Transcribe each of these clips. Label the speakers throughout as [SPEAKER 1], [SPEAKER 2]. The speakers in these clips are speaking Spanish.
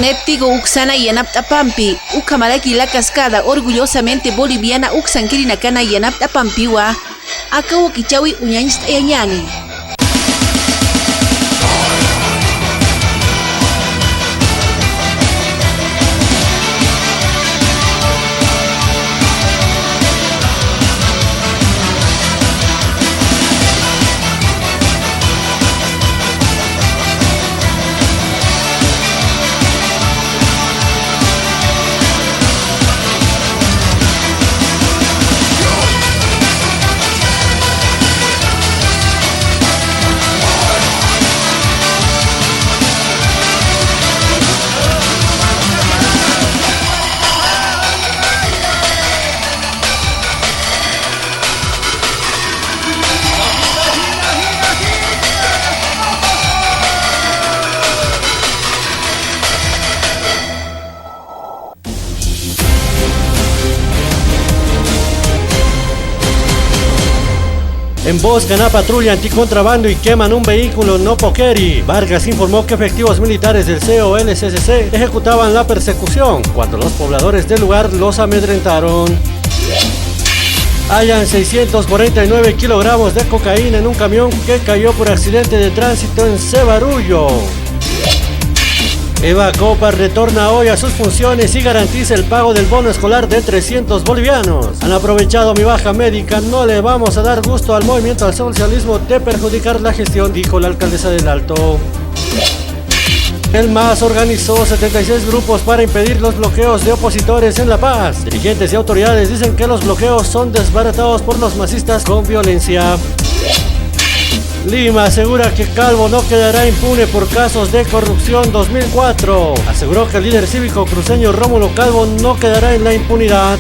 [SPEAKER 1] Néptigo Uxana Yanaptapampi, Ucamalaki la cascada, orgullosamente boliviana Uxankirinacana Yanaptapampiwa, Acabo Kichawi Uñanista Yañani.
[SPEAKER 2] Emboscan a patrulla anticontrabando y queman un vehículo no poqueri. Vargas informó que efectivos militares del COLSCC ejecutaban la persecución cuando los pobladores del lugar los amedrentaron. Hallan 649 kilogramos de cocaína en un camión que cayó por accidente de tránsito en Cebarullo. Eva Copar retorna hoy a sus funciones y garantiza el pago del bono escolar de 300 bolivianos. Han aprovechado mi baja médica, no le vamos a dar gusto al movimiento al socialismo de perjudicar la gestión, dijo la alcaldesa del Alto. El MAS organizó 76 grupos para impedir los bloqueos de opositores en La Paz. Dirigentes y autoridades dicen que los bloqueos son desbaratados por los masistas con violencia. Lima asegura que Calvo no quedará impune por casos de corrupción 2004. Aseguró que el líder cívico cruceño Rómulo Calvo no quedará en la impunidad.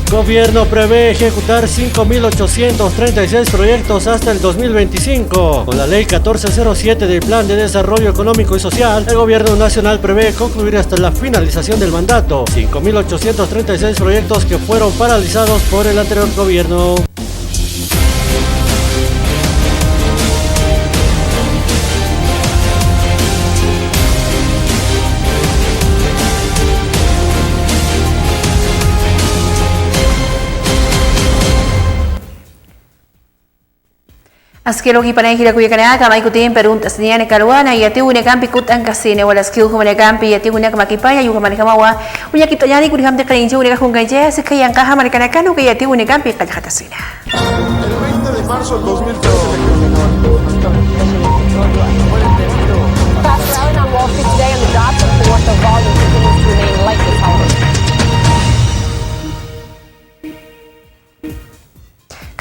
[SPEAKER 2] Gobierno prevé ejecutar 5.836 proyectos hasta el 2025. Con la ley 1407 del Plan de Desarrollo Económico y Social, el gobierno nacional prevé concluir hasta la finalización del mandato 5.836 proyectos que fueron paralizados por el anterior gobierno.
[SPEAKER 3] Askelo kipanay hira kuya kana kamay kutin peruntas niya ni Caruana y ati une kampi kutan kasine wala skill kumane kampi y ati une kamakipaya yung kamane kamawa unya kito yani kuri hamte kalinje une kahunganje se kaya kaha marikana kanu kaya ati une kampi kalhatasina.
[SPEAKER 4] El 20 de marzo del 2013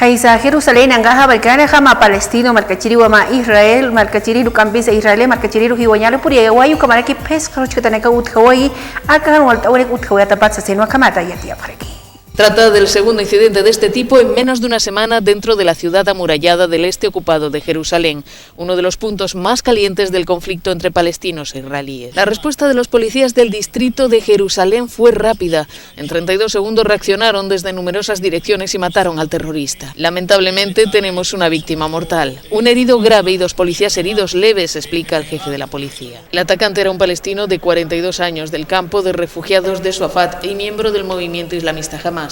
[SPEAKER 3] Kaisa Jerusalén angaha balkana jama Palestino markachiri wama Israel markachiri lukambi sa Israel markachiri hiwanyalo puri wayu kamara ki pes karoch kataneka utkawai akan walta unek utkawai tapat sa senwa kamata yatia pareki.
[SPEAKER 5] Trata del segundo incidente de este tipo en menos de una semana dentro de la ciudad amurallada del este ocupado de Jerusalén, uno de los puntos más calientes del conflicto entre palestinos e israelíes. La respuesta de los policías del distrito de Jerusalén fue rápida. En 32 segundos reaccionaron desde numerosas direcciones y mataron al terrorista. Lamentablemente tenemos una víctima mortal, un herido grave y 2 policías heridos leves, explica el jefe de la policía. El atacante era un palestino de 42 años del campo de refugiados de Suafat y miembro del movimiento islamista Hamas.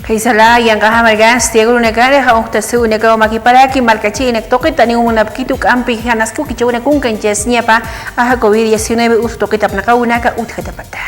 [SPEAKER 3] Kaisala yang kahamargan stiego negara ha uhtase unega makiparaki markachi nek tokita ni unapkitu kampi hanasku kichuna kun kanjesnya pa aha COVID-19 ustokita pnakauna ka uthatapata.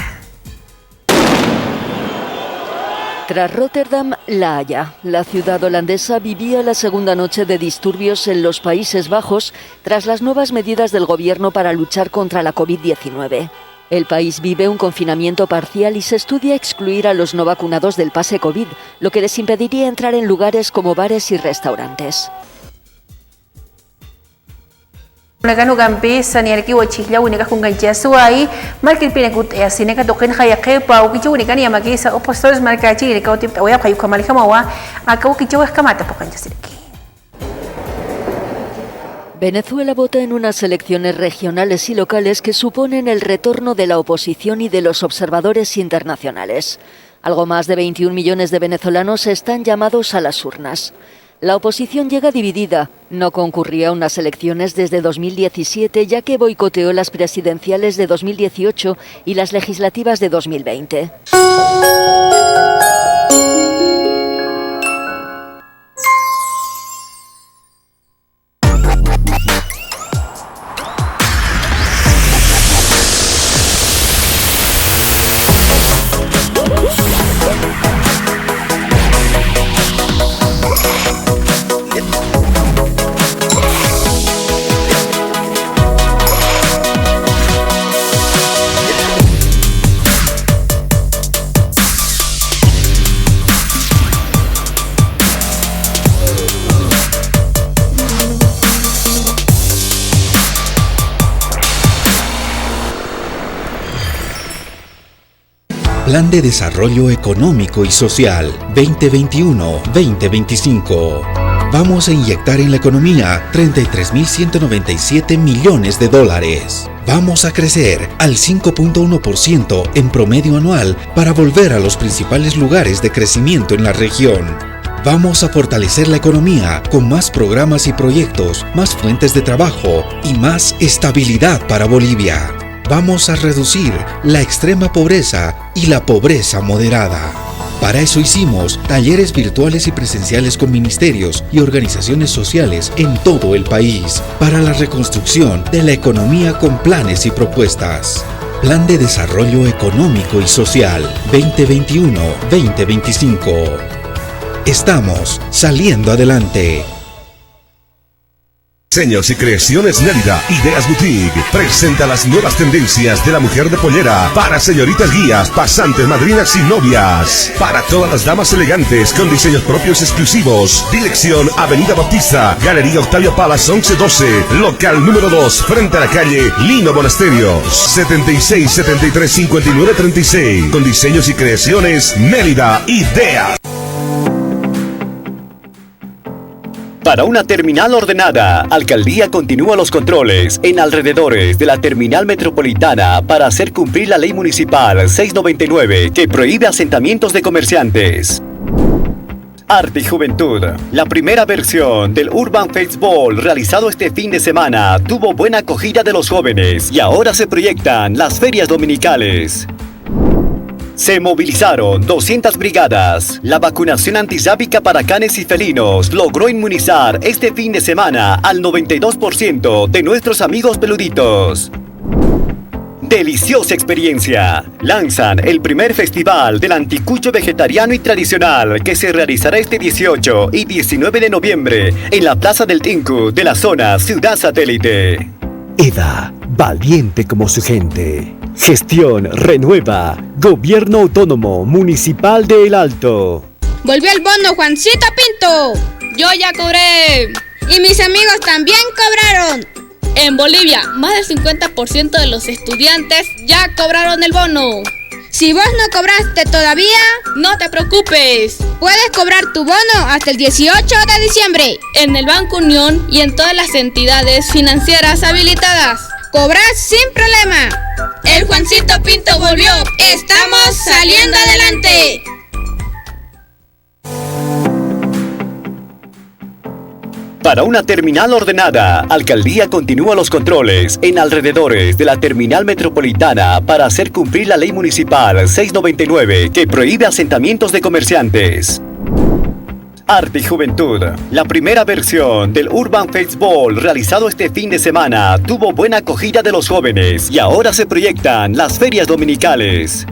[SPEAKER 6] Tras Rotterdam, La Haya, la ciudad holandesa vivía la segunda noche de disturbios en los Países Bajos tras las nuevas medidas del gobierno para luchar contra la COVID-19. El país vive un confinamiento parcial y se estudia excluir a los no vacunados del pase COVID, lo que les impediría entrar en lugares como bares y restaurantes.
[SPEAKER 3] Nagano gampi saniarki wachihla unika kungancha suai markil pinakut asineka token hayake pa ukichu unika ni amagisa opostores markachi ni kautip oya kayu kamali kamawa akau kichu kamata pokancha sirki.
[SPEAKER 6] Venezuela vota en unas elecciones regionales y locales que suponen el retorno de la oposición y de los observadores internacionales. Algo más de 21 millones de venezolanos están llamados a las urnas. La oposición llega dividida. No concurría a unas elecciones desde 2017, ya que boicoteó las presidenciales de 2018 y las legislativas de 2020.
[SPEAKER 7] Plan de Desarrollo Económico y Social 2021-2025. Vamos a inyectar en la economía 33.197 millones de dólares. Vamos a crecer al 5.1% en promedio anual para volver a los principales lugares de crecimiento en la región. Vamos a fortalecer la economía con más programas y proyectos, más fuentes de trabajo y más estabilidad para Bolivia. Vamos a reducir la extrema pobreza y la pobreza moderada. Para eso hicimos talleres virtuales y presenciales con ministerios y organizaciones sociales en todo el país para la reconstrucción de la economía con planes y propuestas. Plan de Desarrollo Económico y Social 2021-2025. Estamos saliendo adelante.
[SPEAKER 8] Diseños y Creaciones Mérida, Ideas Boutique, presenta las nuevas tendencias de la mujer de pollera para señoritas guías, pasantes, madrinas y novias. Para todas las damas elegantes con diseños propios exclusivos. Dirección Avenida Bautista, Galería Octavio Palas 1112, local número 2, frente a la calle Lino Monasterios, 76 73 59 36. Con Diseños y Creaciones Mérida, Ideas.
[SPEAKER 9] Para una terminal ordenada, Alcaldía continúa los controles en alrededores de la terminal metropolitana para hacer cumplir la ley municipal 699 que prohíbe asentamientos de comerciantes. Arte y Juventud. La primera versión del Urban Festival realizado este fin de semana tuvo buena acogida de los jóvenes y ahora se proyectan las ferias dominicales. Se movilizaron 200 brigadas. La vacunación antisábica para canes y felinos logró inmunizar este fin de semana al 92% de nuestros amigos peluditos. Deliciosa experiencia. Lanzan el primer festival del anticucho vegetariano y tradicional que se realizará este 18 y 19 de noviembre en la Plaza del Tinku de la zona Ciudad Satélite.
[SPEAKER 10] EDA, valiente como su gente. Gestión renueva. Gobierno Autónomo Municipal de El Alto.
[SPEAKER 11] Volvió el bono Juancito Pinto. Yo ya cobré. Y mis amigos también cobraron. En Bolivia, más del 50% de los estudiantes ya cobraron el bono. Si vos no cobraste todavía, no te preocupes. Puedes cobrar tu bono hasta el 18 de diciembre en el Banco Unión y en todas las entidades financieras habilitadas. Cobrar sin problema. El Juancito Pinto volvió. Estamos saliendo adelante.
[SPEAKER 9] Para una terminal ordenada, Alcaldía continúa los controles en alrededores de la terminal metropolitana para hacer cumplir la ley municipal 699 que prohíbe asentamientos de comerciantes. Arte y Juventud. La primera versión del Urban Festival realizado este fin de semana tuvo buena acogida de los jóvenes y ahora se proyectan las ferias dominicales.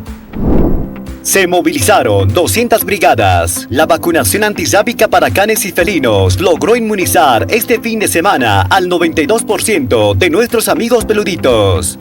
[SPEAKER 9] Se movilizaron 200 brigadas. La vacunación antisábica para canes y felinos logró inmunizar este fin de semana al 92% de nuestros amigos peluditos.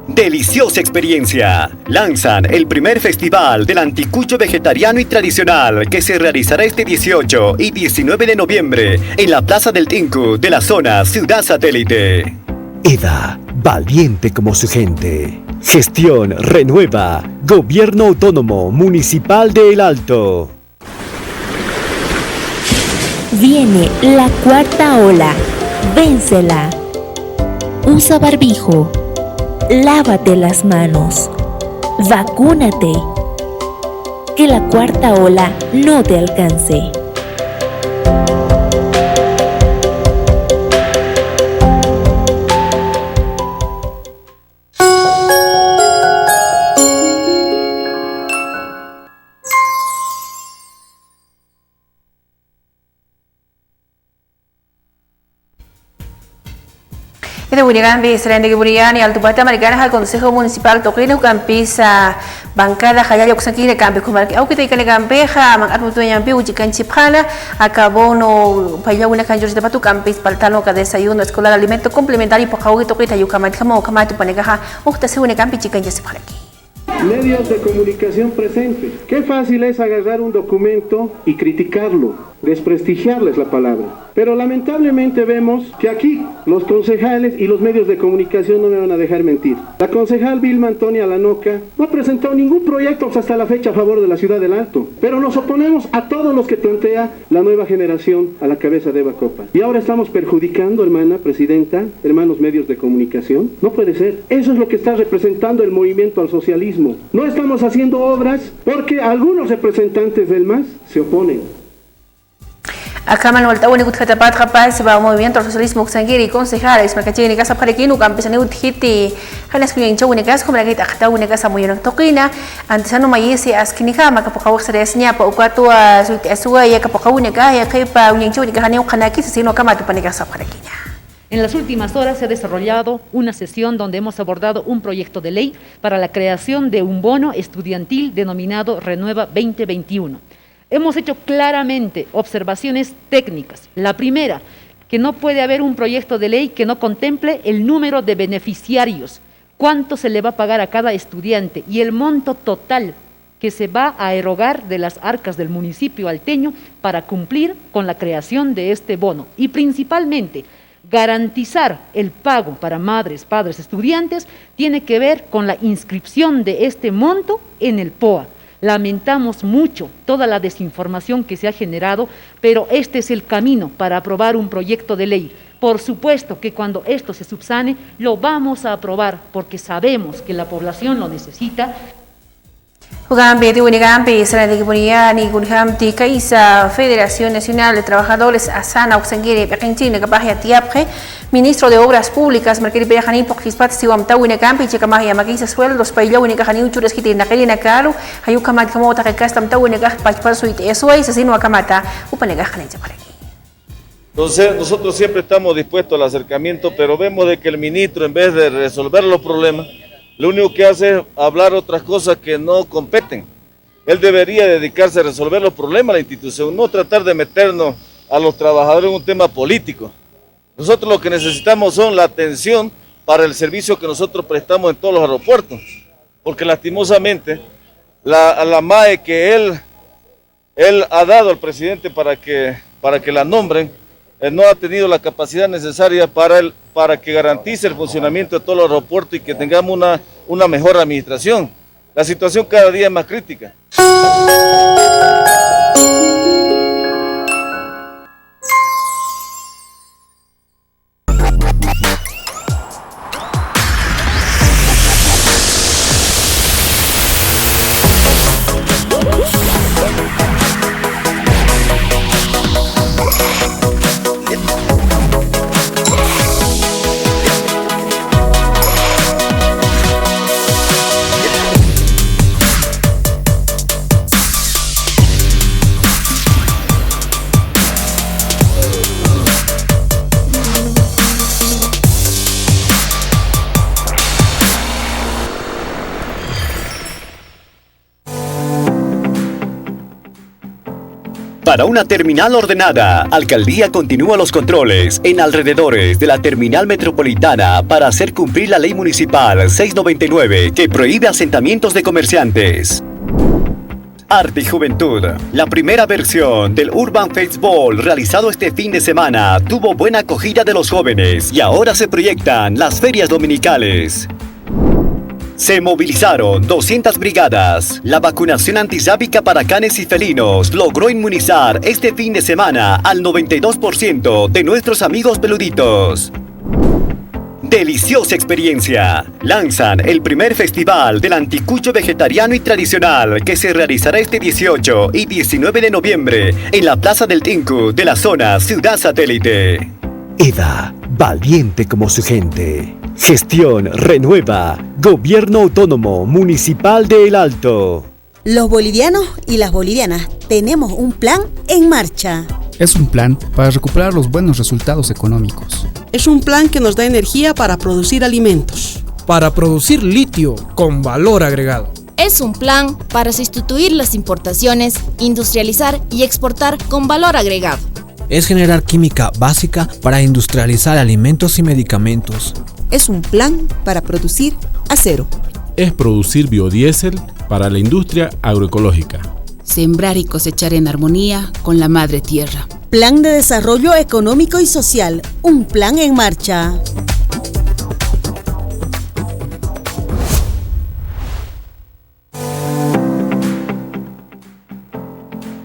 [SPEAKER 9] Deliciosa experiencia. Lanzan el primer festival del anticucho vegetariano y tradicional que se realizará este 18 y 19 de noviembre en la Plaza del Tinku de la zona Ciudad Satélite.
[SPEAKER 10] EDA, valiente como su gente. Gestión renueva. Gobierno Autónomo Municipal de El Alto.
[SPEAKER 12] Viene la cuarta ola. Vénsela. Usa barbijo. Lávate las manos. Vacúnate. Que la cuarta ola no te alcance.
[SPEAKER 3] Unigambi, Serende Giburiani, Altupata Maricana, al Consejo Municipal, Toquino Campisa, Bancada, Jaya, Oxanquí, Campi, Kumarki, Aukita y Campeja, Macaputuñampi, Uchicanchipana, acabó no Paya una canjos de Patu Campis, Paltano, que desayuno escolar, alimento complementario, Pocahui, Toquita, Yucamatamo, Camatu Panegaja, Octase Unicampi, Chicanchipalaki.
[SPEAKER 13] Medios de comunicación presentes. Qué fácil es agarrar un documento y criticarlo, desprestigiarles la palabra. Pero lamentablemente vemos que aquí los concejales y los medios de comunicación no me van a dejar mentir. La concejal Vilma Antonia Lanoca no ha presentado ningún proyecto hasta la fecha a favor de la ciudad del Alto. Pero nos oponemos a todos los que plantea la nueva generación a la cabeza de Eva Copa. Y ahora estamos perjudicando, hermana presidenta, hermanos medios de comunicación. No puede ser. Eso es lo que está representando el movimiento al socialismo. No estamos haciendo obras porque algunos representantes del MAS se oponen.
[SPEAKER 3] Acá Manuel Tawani Kutatapat Capaz va movimiento al socialismo Xangiri concejales Macachini Casa Parequino Campesani Uthiti Hanas Kuyan Chawini Gas como la que Tawini Casa Moyona Toquina antes no mayese Askinika Macapocawa Seresnya Pa Ukato Suya Capocawuni Kaya Kepa Uyan Chawini Kahani Ukanaki sino Kamatu Panegasa Parequina.
[SPEAKER 14] En las últimas horas se ha desarrollado una sesión donde hemos abordado un proyecto de ley para la creación de un bono estudiantil denominado Renueva 2021. Hemos hecho claramente observaciones técnicas. La primera, que no puede haber un proyecto de ley que no contemple el número de beneficiarios, cuánto se le va a pagar a cada estudiante y el monto total que se va a erogar de las arcas del municipio alteño para cumplir con la creación de este bono. Y principalmente, garantizar el pago para madres, padres, estudiantes, tiene que ver con la inscripción de este monto en el POA. Lamentamos mucho toda la desinformación que se ha generado, pero este es el camino para aprobar un proyecto de ley. Por supuesto que cuando esto se subsane, lo vamos a aprobar porque sabemos que la población lo necesita.
[SPEAKER 3] Ugambi de Unigambi, Serende Giburiani, Gunhamti, Kaisa, Federación Nacional de Trabajadores, Asana, Oxanguiri, Pequenchine, Capajia Tiapje, Ministro de Obras Públicas, Merkiri Pejani, Pokispat, Siwamta, Unigambi, Chicamajia, Maquisa Sueldos, Pailo, Unicajani, Uchures, Kiti, Nakarina, Kalu, Ayukamat, Kamota, Kastam, Unicaj, Pachpasuit, Esuay, Sasino, Akamata, Upanegajan, Chapareki.
[SPEAKER 15] Entonces, nosotros siempre estamos dispuestos al acercamiento, pero vemos de que el ministro, en vez de resolver los problemas, lo único que hace es hablar otras cosas que no competen. Él debería dedicarse a resolver los problemas de la institución, no tratar de meternos a los trabajadores en un tema político. Nosotros lo que necesitamos son la atención para el servicio que nosotros prestamos en todos los aeropuertos, porque lastimosamente la MAE que él ha dado al presidente para que la nombren, no ha tenido la capacidad necesaria para que garantice el funcionamiento de todos los aeropuertos y que tengamos una mejor administración. La situación cada día es más crítica.
[SPEAKER 9] Para una terminal ordenada, Alcaldía continúa los controles en alrededores de la terminal metropolitana para hacer cumplir la ley municipal 699 que prohíbe asentamientos de comerciantes. Arte y Juventud. La primera versión del Urban Festival realizado este fin de semana tuvo buena acogida de los jóvenes y ahora se proyectan las ferias dominicales. Se movilizaron 200 brigadas. La vacunación antisábica para canes y felinos logró inmunizar este fin de semana al 92% de nuestros amigos peluditos. Deliciosa experiencia. Lanzan el primer festival del anticucho vegetariano y tradicional que se realizará este 18 y 19 de noviembre en la Plaza del Tinku de la zona Ciudad Satélite.
[SPEAKER 10] EDA, valiente como su gente. Gestión Renueva, Gobierno Autónomo Municipal de El Alto.
[SPEAKER 16] Los bolivianos y las bolivianas tenemos un plan en marcha.
[SPEAKER 17] Es un plan para recuperar los buenos resultados económicos. Es un plan que nos da energía para producir alimentos.
[SPEAKER 18] Para producir litio con valor agregado.
[SPEAKER 19] Es un plan para sustituir las importaciones, industrializar y exportar con valor agregado.
[SPEAKER 20] Es generar química básica para industrializar alimentos y medicamentos.
[SPEAKER 16] Es un plan para producir acero.
[SPEAKER 21] Es producir biodiesel para la industria agroecológica.
[SPEAKER 22] Sembrar y cosechar en armonía con la madre tierra.
[SPEAKER 16] Plan de desarrollo económico y social. Un plan en marcha.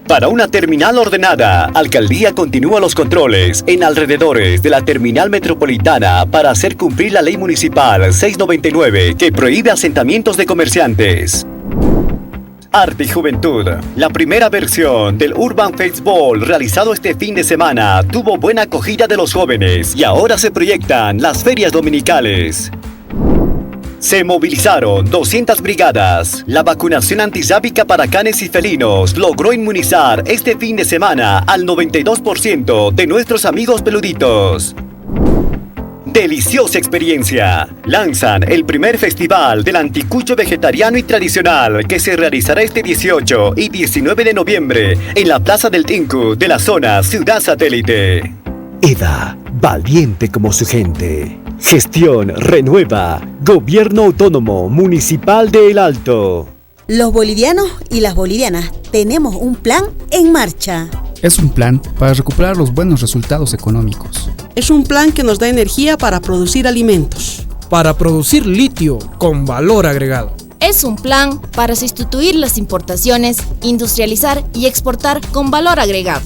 [SPEAKER 9] Para una terminal ordenada, Alcaldía continúa los controles en alrededores de la terminal metropolitana para hacer cumplir la ley municipal 699 que prohíbe asentamientos de comerciantes. Arte y Juventud. La primera versión del Urban Festival realizado este fin de semana tuvo buena acogida de los jóvenes y ahora se proyectan las ferias dominicales. Se movilizaron 200 brigadas. La vacunación antisábica para canes y felinos logró inmunizar este fin de semana al 92% de nuestros amigos peluditos. Deliciosa experiencia. Lanzan el primer festival del anticucho vegetariano y tradicional que se realizará este 18 y 19 de noviembre en la Plaza del Tinku de la zona Ciudad Satélite.
[SPEAKER 10] EDA, valiente como su gente. Gestión Renueva, Gobierno Autónomo Municipal de El Alto.
[SPEAKER 16] Los bolivianos y las bolivianas tenemos un plan en marcha.
[SPEAKER 23] Es un plan para recuperar los buenos resultados económicos.
[SPEAKER 17] Es un plan que nos da energía para producir alimentos.
[SPEAKER 18] Para producir litio con valor agregado.
[SPEAKER 19] Es un plan para sustituir las importaciones, industrializar y exportar con valor agregado.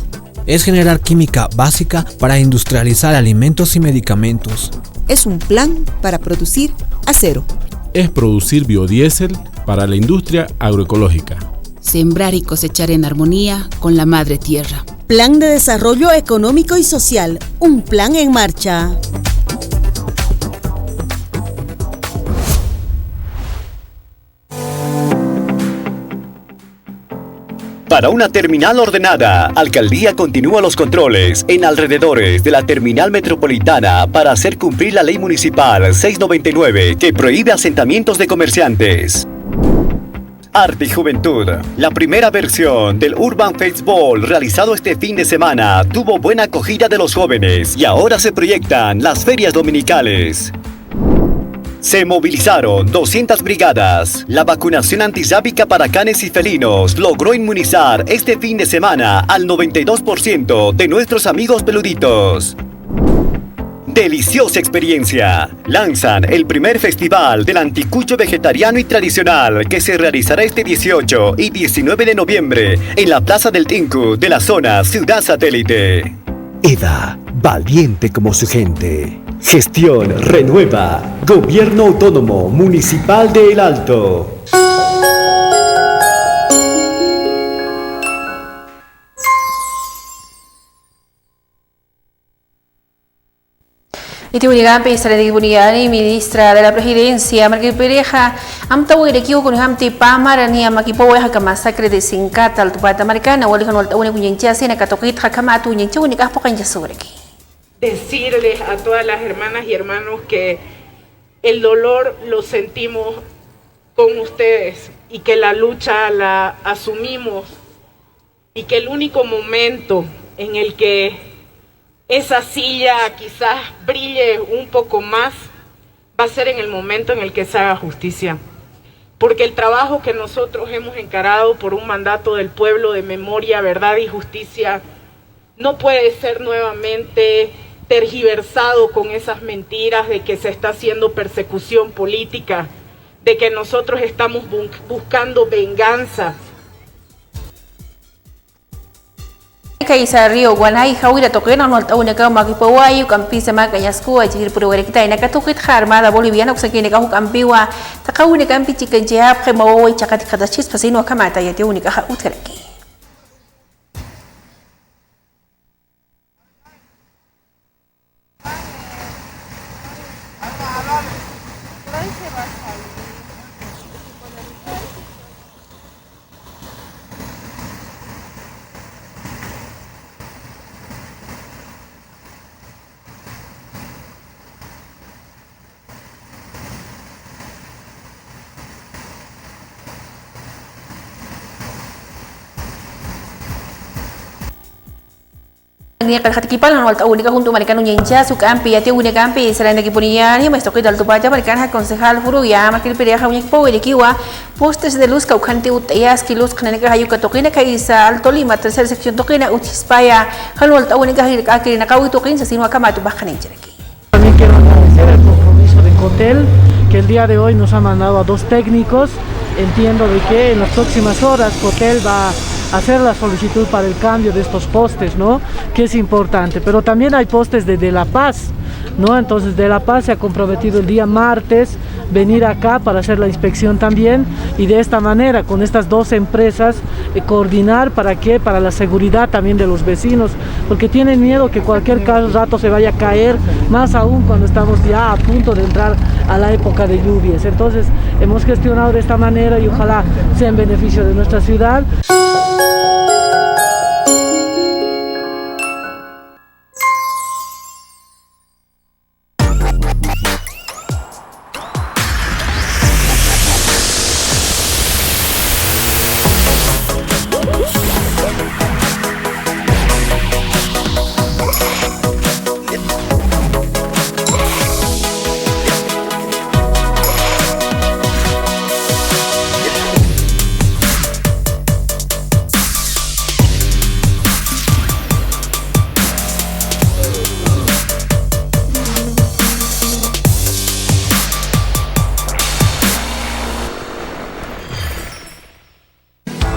[SPEAKER 20] Es generar química básica para industrializar alimentos y medicamentos.
[SPEAKER 16] Es un plan para producir acero.
[SPEAKER 21] Es producir biodiesel para la industria agroecológica.
[SPEAKER 22] Sembrar y cosechar en armonía con la madre tierra.
[SPEAKER 16] Plan de desarrollo económico y social. Un plan en marcha.
[SPEAKER 9] Para una terminal ordenada, Alcaldía continúa los controles en alrededores de la terminal metropolitana para hacer cumplir la ley municipal 699 que prohíbe asentamientos de comerciantes. Arte y Juventud. La primera versión del Urban Festival realizado este fin de semana tuvo buena acogida de los jóvenes y ahora se proyectan las ferias dominicales. Se movilizaron 200 brigadas. La vacunación antisábica para canes y felinos logró inmunizar este fin de semana al 92% de nuestros amigos peluditos. Deliciosa experiencia. Lanzan el primer festival del anticucho vegetariano y tradicional que se realizará este 18 y 19 de noviembre en la Plaza del Tinku de la zona Ciudad Satélite.
[SPEAKER 10] EDA, valiente como su gente. Gestión Renueva, Gobierno Autónomo Municipal de El Alto.
[SPEAKER 3] Itiunigampi Saradi Buniani, ministra de la Presidencia, Marquis Pereja, Amtawirekiu con Hamti Pamarani, Amakipoeja, Kamasacre de Sincata, Altupata Marcana, Walikan Waltaune Kuyanchasi, Nakatokit, Hakamatu, Yanchunika, Pokancha sobre aquí.
[SPEAKER 24] Decirles a todas las hermanas y hermanos que el dolor lo sentimos con ustedes y que la lucha la asumimos y que el único momento en el que esa silla quizás brille un poco más va a ser en el momento en el que se haga justicia. Porque el trabajo que nosotros hemos encarado por un mandato del pueblo de memoria, verdad y justicia no puede ser nuevamente tergiversado con esas mentiras de que se está haciendo persecución política, de que nosotros estamos buscando venganza.
[SPEAKER 3] Kaisa Rio Guanay Hawira Toquena no una cama que Pawayu Campisa Macayasco, a Chir Puruerita y Nakatuket Armada Boliviana, Oxaquina Campiwa, Takauni Campi Chicken Jab, Premo y Chacatachis, Pasino Camata y Única Uteraki. tenía que dejar no alta única junto maricano ñencha su campi ya te une campi será en equipo niña y me estoy dando paya maricana concejal furu ya más que el pereja uñek po el kiwa postes de luz caucante utayas kilos kaneka hayu ka tokina kaisa alto lima tercera sección tokina uchispaya hanu alta única que na kawi tokin sino acá matu bajan en chereki.
[SPEAKER 1] También quiero agradecer el compromiso de Cotel que el día de hoy nos ha mandado a 2 técnicos. Entiendo de que en las próximas horas Cotel va a hacer la solicitud para el cambio de estos postes, ¿no? Que es importante, pero también hay postes de La Paz, ¿no? Entonces de La Paz se ha comprometido el día martes venir acá para hacer la inspección también y de esta manera con estas 2 empresas coordinar para qué, para la seguridad también de los vecinos, porque tienen miedo que cualquier rato se vaya a caer, más aún cuando estamos ya a punto de entrar a la época de lluvias. Entonces hemos gestionado de esta manera y ojalá sea en beneficio de nuestra ciudad.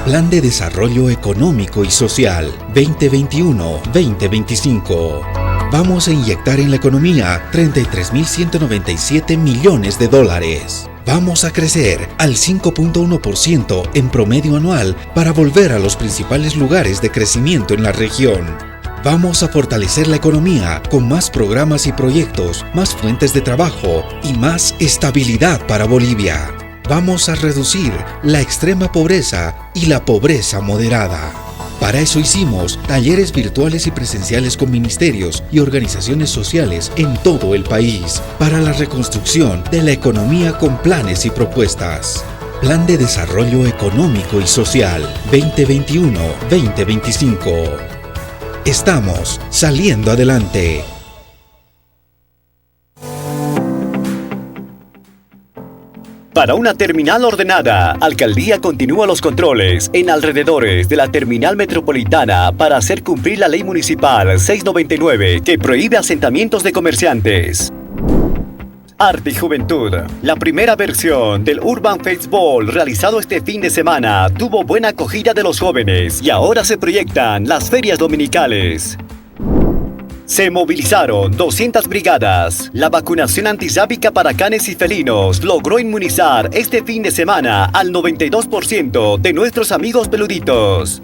[SPEAKER 7] Plan de Desarrollo Económico y Social 2021-2025. Vamos a inyectar en la economía 33.197 millones de dólares. Vamos a crecer al 5.1% en promedio anual para volver a los principales lugares de crecimiento en la región. Vamos a fortalecer la economía con más programas y proyectos, más fuentes de trabajo y más estabilidad para Bolivia. Vamos a reducir la extrema pobreza y la pobreza moderada. Para eso hicimos talleres virtuales y presenciales con ministerios y organizaciones sociales en todo el país para la reconstrucción de la economía con planes y propuestas. Plan de Desarrollo Económico y Social 2021-2025. Estamos saliendo adelante.
[SPEAKER 9] Para una terminal ordenada, Alcaldía continúa los controles en alrededores de la terminal metropolitana para hacer cumplir la ley municipal 699 que prohíbe asentamientos de comerciantes. Arte y Juventud. La primera versión del Urban Festival realizado este fin de semana tuvo buena acogida de los jóvenes y ahora se proyectan las ferias dominicales. Se movilizaron 200 brigadas. La vacunación antirrábica para canes y felinos logró inmunizar este fin de semana al 92% de nuestros amigos peluditos.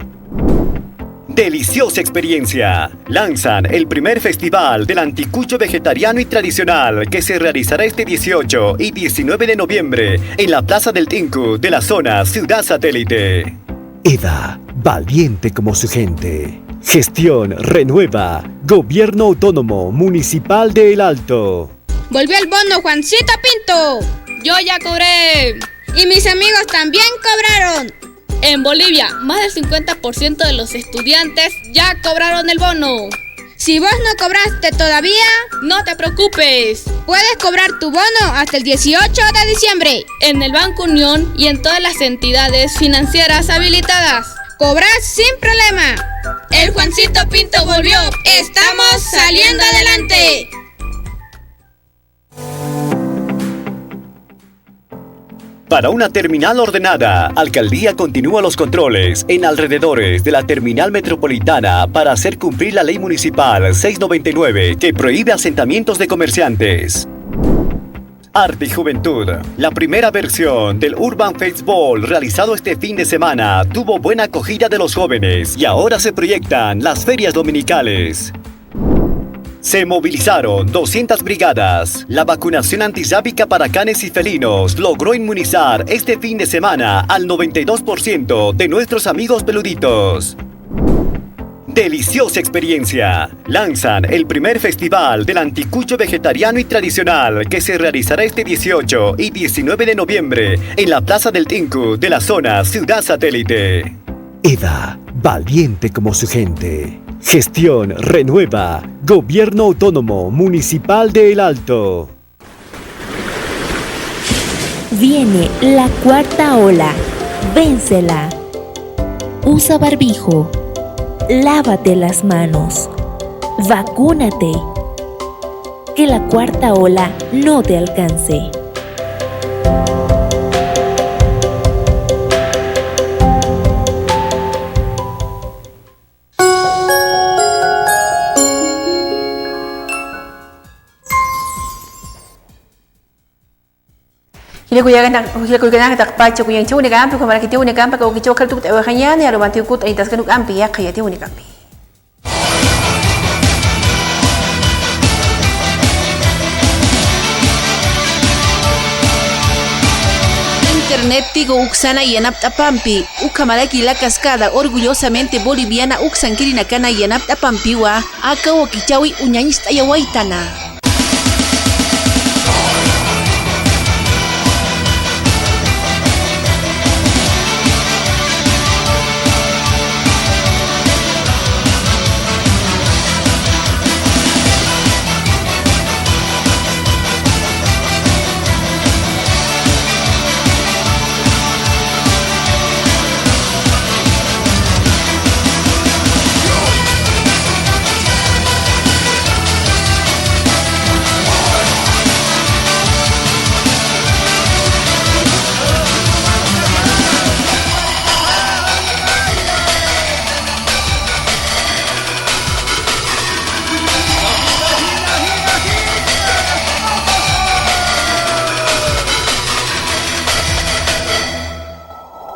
[SPEAKER 9] Deliciosa experiencia. Lanzan el primer festival del anticucho vegetariano y tradicional que se realizará este 18 y 19 de noviembre en la Plaza del Tinku de la zona Ciudad Satélite.
[SPEAKER 10] EDA, valiente como su gente. Gestión Renueva, Gobierno Autónomo Municipal de El Alto.
[SPEAKER 11] Volvió el bono Juancito Pinto. Yo ya cobré. Y mis amigos también cobraron. En Bolivia, más del 50% de los estudiantes ya cobraron el bono. Si vos no cobraste todavía, no te preocupes. Puedes cobrar tu bono hasta el 18 de diciembre en el Banco Unión y en todas las entidades financieras habilitadas. Cobras sin problema. El Juancito Pinto volvió. Estamos saliendo adelante.
[SPEAKER 9] Para una terminal ordenada, Alcaldía continúa los controles en alrededores de la terminal metropolitana para hacer cumplir la ley municipal 699 que prohíbe asentamientos de comerciantes. Arte y Juventud. La primera versión del Urban Festival realizado este fin de semana tuvo buena acogida de los jóvenes y ahora se proyectan las ferias dominicales. Se movilizaron 200 brigadas. La vacunación antirrábica para canes y felinos logró inmunizar este fin de semana al 92% de nuestros amigos peluditos. Deliciosa experiencia. Lanzan el primer festival del anticucho vegetariano y tradicional que se realizará este 18 y 19 de noviembre en la Plaza del Tinku de la zona Ciudad Satélite.
[SPEAKER 10] EDA, valiente como su gente. Gestión renueva. Gobierno Autónomo Municipal de El Alto.
[SPEAKER 12] Viene la cuarta ola. Vénsela. Usa barbijo. Lávate las manos. Vacúnate. Que la cuarta ola no te alcance.
[SPEAKER 3] Hilakuyana takpacha kuyang chuni kampi kumara kiti uni kampi kau kicho kal tukut ewa khanyani alu bantu kut aitas kanuk ampi ya khayati uni kampi.
[SPEAKER 2] Internet tigo uksana yanap tapampi ukamaraki la cascada orgullosamente boliviana uksankiri nakana yanap tapampiwa aka wakichawi uñañista yawaitana.